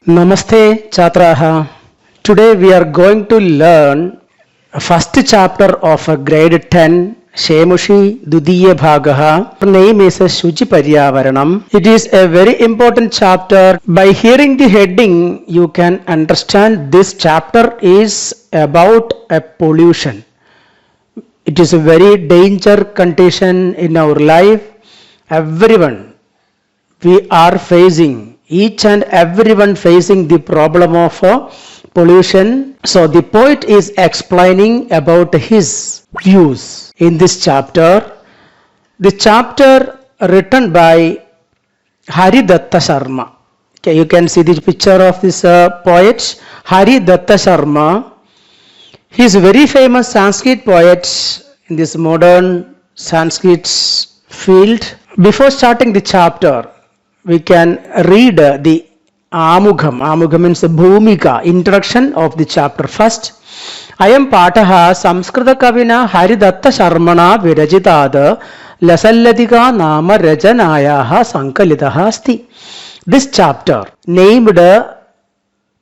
Namaste Chatraha. Today we are going to learn first chapter of grade 10 Shemushi Dudiya Bhagaha. Her name is Shuchi Paryavaranam. It is a very important chapter. By hearing the heading you can understand this chapter is about a pollution. It is a very danger condition in our life. Everyone we are facing, each and everyone facing the problem of pollution. So the poet is explaining about his views in this chapter. The chapter written by Haridatta Sharma. Okay, you can see the picture of this poet Haridatta Sharma. He is a very famous Sanskrit poet in this modern Sanskrit field. Before starting the chapter, we can read the Amugham. Amugham means the Bhumika, introduction of the chapter. First, Ayam Pataha Samskrita Kavina Haridatta Sharmana Virajitad Lasalladika Nama Rajanayaha Sankalitaha Asti. This chapter, named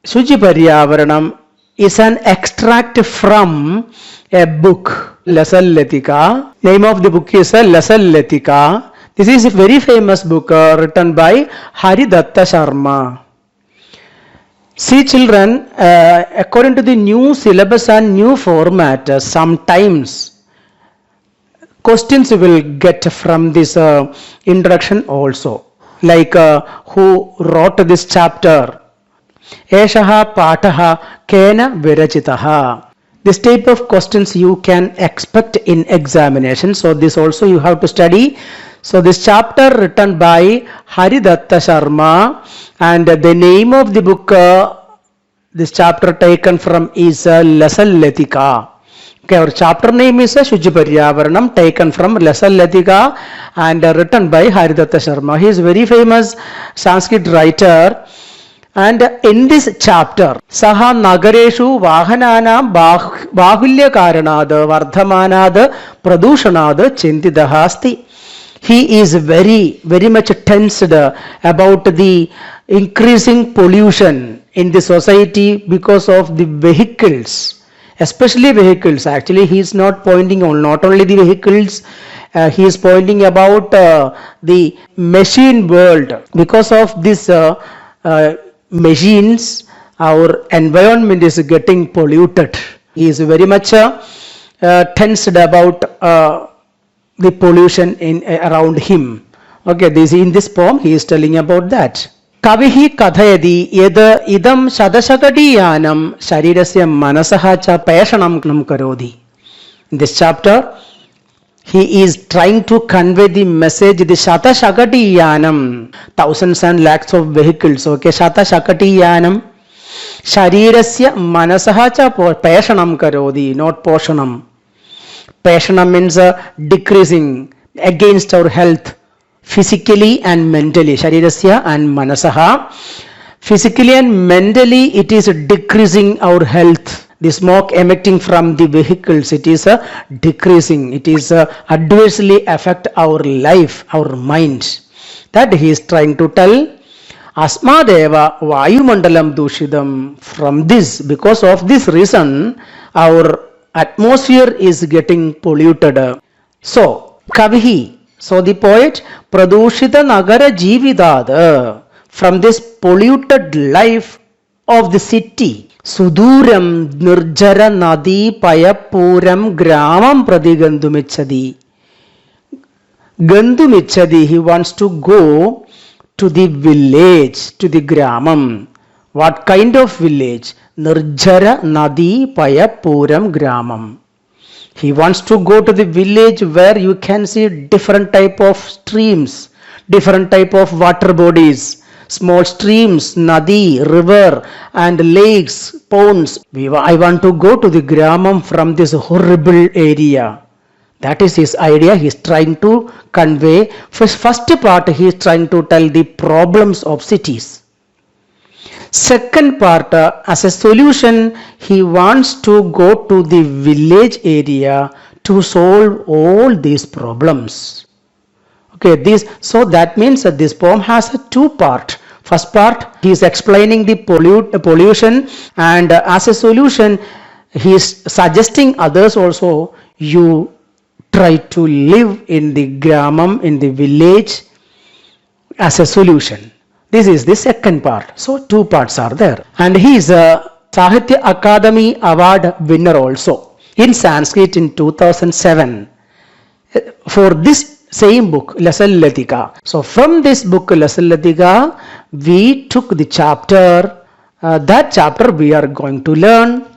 Shuchi Paryavaranam, is an extract from a book, Lasallatika. Name of the book is Lasallatika. This is a very famous book written by Haridatta Sharma. See children, according to the new syllabus and new format, sometimes questions will get from this introduction also. Like who wrote this chapter? Eshaha Pataha Kena Virachitaha. This type of questions you can expect in examination. So this also you have to study. So this chapter written by Haridatta Sharma, and the name of the book this chapter taken from is Lasallatika. Okay, our chapter name is Shuchi Paryavaranam, taken from Lasallatika and written by Haridatta Sharma. He is very famous Sanskrit writer. And in this chapter, Saha Nagareshu Vahananam Bahulya Karanad Vardhamanad Pradushanad Chintidahasti. He is very much tensed about the increasing pollution in the society because of the vehicles, especially vehicles. Actually, he is not pointing on not only the vehicles, he is pointing about the machine world. Because of this machines, our environment is getting polluted. He is very much tensed about the pollution around him. Okay, in this poem he is telling about that. Kavihi kathayadi yada idam shadashakadiyanam sharirasya manasaha cha pashanam karodi. In this chapter he is trying to convey the message, the shadashakadiyanam, thousands and lakhs of vehicles. Okay, shadashakadiyanam sharirasya manasaha cha pashanam karodi, not poshanam. Pashanam means decreasing against our health, physically and mentally. Sharirasya and manasaha. Physically and mentally it is decreasing our health. The smoke emitting from the vehicles, it is decreasing. It is adversely affect our life, our minds. That he is trying to tell. Asmadeva Vayumandalam Dushidam. From this, because of this reason, our atmosphere is getting polluted. So, Kavihi, so the poet, Pradushita Nagara Jividada, from this polluted life of the city, Suduram Nirjara Nadi Payapuram Gramam Pradigandhumichadi. Gandhumichadi, he wants to go to the village, to the Gramam. What kind of village? Nirjara Nadi Payapuram Gramam. He wants to go to the village where you can see different type of streams, different type of water bodies, small streams, nadi, river and lakes, ponds. I want to go to the Gramam from this horrible area. That is his idea. He is trying to convey. First part he is trying to tell the problems of cities. Second part, as a solution, he wants to go to the village area to solve all these problems. Okay, so that means that this poem has a two part. First part, he is explaining the pollution, and as a solution he is suggesting others also, you try to live in the gramam, in the village, as a solution. This is the second part. So two parts are there, and he is a Sahitya Akademi Award winner also in Sanskrit in 2007 for this same book, Lasallatika. So from this book Lasallatika we took the chapter, that chapter we are going to learn.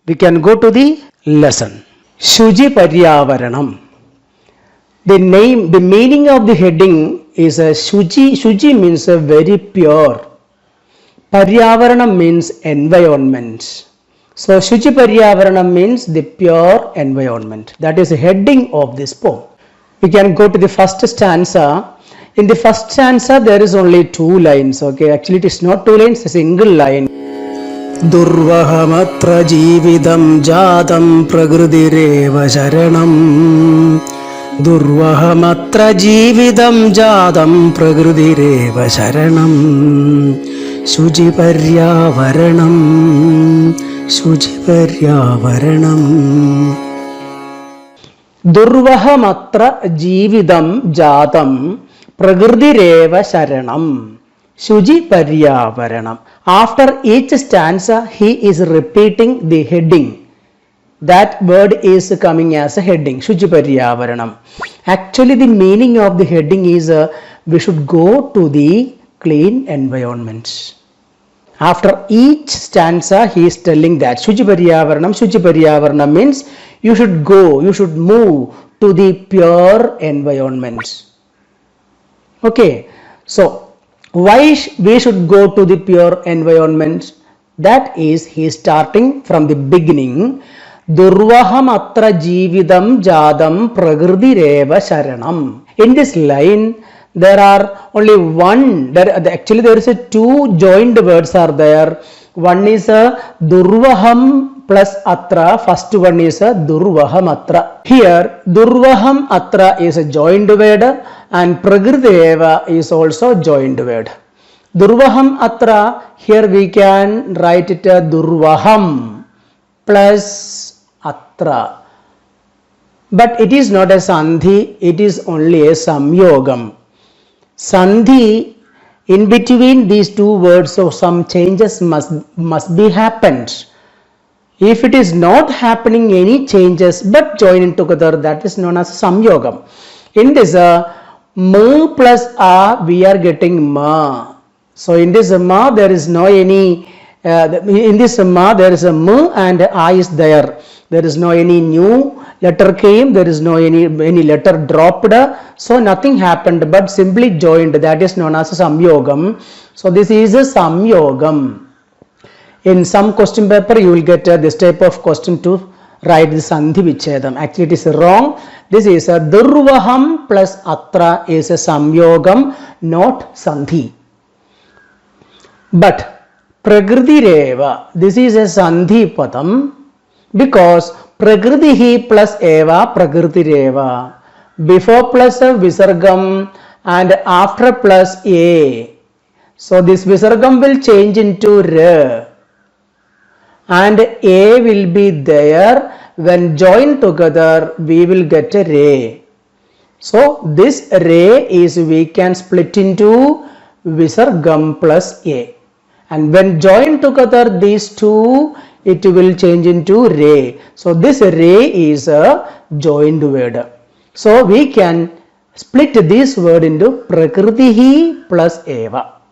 We can go to the lesson. Shuji Paryavaranam. The name, the meaning of the heading is a Shuji. Shuji means a very pure. Paryavaranam means environment. So Shuji Paryavaranam means the pure environment. That is the heading of this poem. We can go to the first stanza. In the first stanza there is only two lines. Okay, actually it is not two lines, a single line. Durvahamatra jividam jadam prakrdireva sharanam. Durvahamatra jividam jadam prakrdireva sharanam. Shuji Paryavaranam. Shuji Paryavaranam. Durvahamatra jividam jadam prakrdireva sharanam. Shuji Paryavaranam. After each stanza he is repeating the heading. That word is coming as a heading, Shuji Paryavaranam. Actually the meaning of the heading is we should go to the clean environment. After each stanza he is telling that Shuji Paryavaranam. Shuji Paryavaranam means you should go, you should move to the pure environment. Okay, so why we should go to the pure environment? That is, he is starting from the beginning. Durvaham atra jividam jadam prakrdireva sharanam. In this line there are only one, actually there is a two joined words are there. One is a durvaham plus atra. First one is a durvaham atra. Here durvaham atra is a joined word and prakrdireva is also joined word. Durvaham atra, here we can write it a durvaham plus atra, but it is not a sandhi, it is only a samyogam. Sandhi, in between these two words, so some changes must be happened. If it is not happening any changes but joining together, that is known as samyogam. In this ma plus a we are getting ma. So in this ma there is no any in this ma there is a ma and a is there. There is no any new letter came, there is no any letter dropped, so nothing happened but simply joined. That is known as samyogam. So this is a samyogam. In some question paper you will get this type of question to write the sandhi vichedam. Actually it is wrong. This is a durvaham plus atra is a samyogam, not sandhi. But prakrdireva, this is a sandhi padam, because prakridihi plus eva prakrdireva. Before plus a visargam and after plus a. So this visargam will change into ra and a will be there. When joined together we will get a re. So this re is we can split into visargam plus a, and when joined together these two it will change into re. So this re is a joined word. So we can split this word into prakritihi plus eva.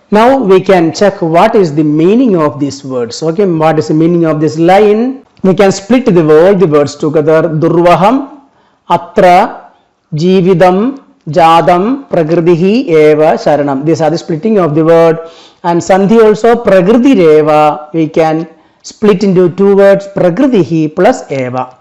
Now we can check what is the meaning of these words. Okay, what is the meaning of this line? We can split the words together. Durvaham, atra, jividam, jadam, prakritihi eva sharanam. These are the splitting of the word. And sandhi also prakrdireva we can split into two words, prakritihi plus eva.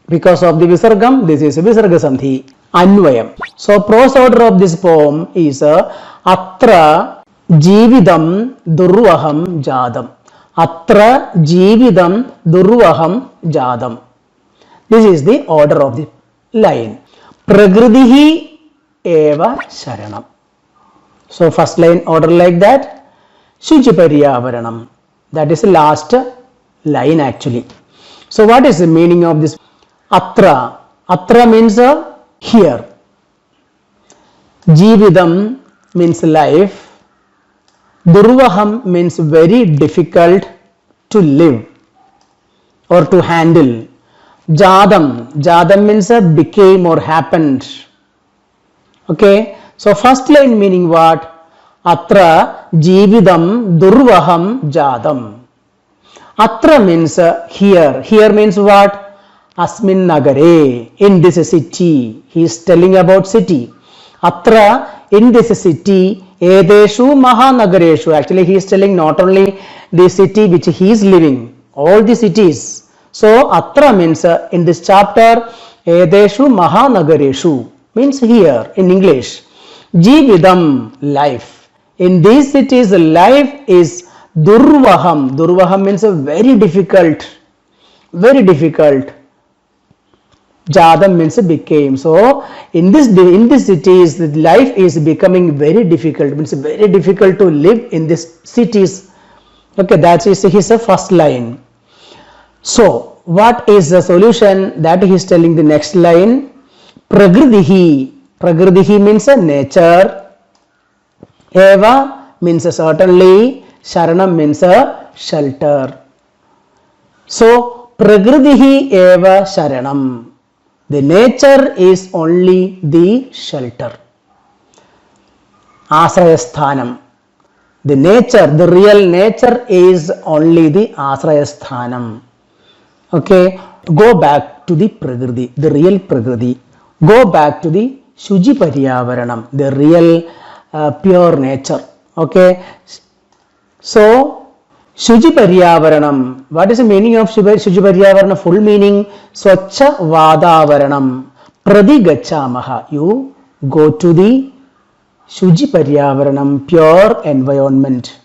Because of the visargam, this is a visarga sandhi. Anvayam. So prose order of this poem is atra jividam durvaham jadam. Atra jividam durvaham jadam. This is the order of the line. Prakritihi eva sharanam. So first line order like that. Shuchiparyavaranam. That is the last line actually. So what is the meaning of this? Atra. Atra means here. Jividam means life. Durvaham means very difficult to live or to handle. Jadam. Jadam means became or happened. Okay. So first line meaning what? Atra jividam durvaham jadam. Atra means here. Here means what? Asmin nagare. In this city. He is telling about city. Atra in this city. Edeshu mahanagareshu. Actually he is telling not only the city which he is living. All the cities. So atra means in this chapter. Edeshu mahanagareshu. Means here in English. Jividam life. In these cities life is durvaham. Durvaham means very difficult. Very difficult. Jadam means became. So in this cities the life is becoming very difficult. Means very difficult to live in these cities. Okay, that is his first line. So what is the solution? That he is telling the next line. Pragridihi. Pragridihi means nature. Eva means certainly. Sharanam means shelter. So Pragridihi eva sharanam. The nature is only the shelter. Asrayasthanam. The nature, the real nature is only the Asrayasthanam. Okay, go back to the Prakriti, the real Prakriti. Go back to the Shuchiparyavaranam, the real pure nature. Okay, so Shuchiparyavaranam. What is the meaning of Shuchiparyavaranam? Full meaning Swachha Vadavaranam. Pradigachamaha. You go to the Shuchiparyavaranam, pure environment.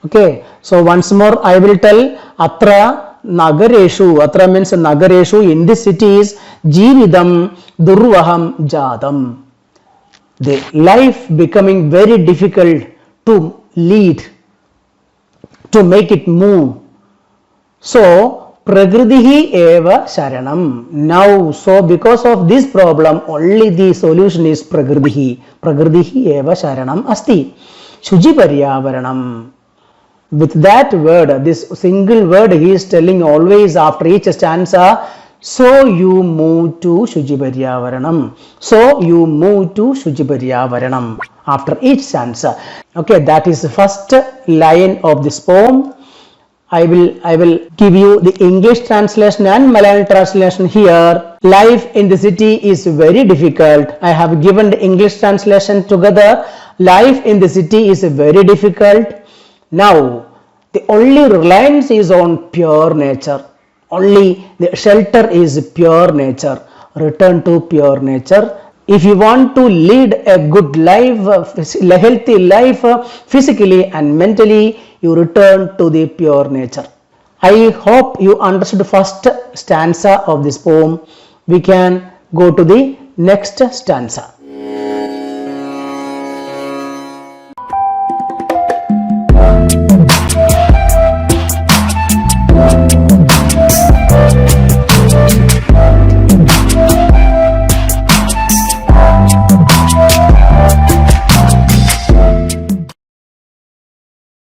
Okay, so once more I will tell. Atra Nagareshu. Atra means Nagareshu. In this cities, Jividam Durvaham Jadam. The life becoming very difficult to lead, to make it move. So Pragridihi eva sharanam. Now, so because of this problem, only the solution is Pragridihi. Pragridihi eva sharanam asti. Shuchiparyavaranam. With that word, this single word he is telling always after each stanza. So you move to Shuchiparyavaranam. So you move to Shuchiparyavaranam after each stanza. Okay, that is the first line of this poem. I will give you the English translation and Malayalam translation here. Life in the city is very difficult. I have given the English translation together. Life in the city is very difficult. Now, the only reliance is on pure nature. Only the shelter is pure nature. Return to pure nature. If you want to lead a good life, a healthy life, physically and mentally, you return to the pure nature. I hope you understood the first stanza of this poem. We can go to the next stanza.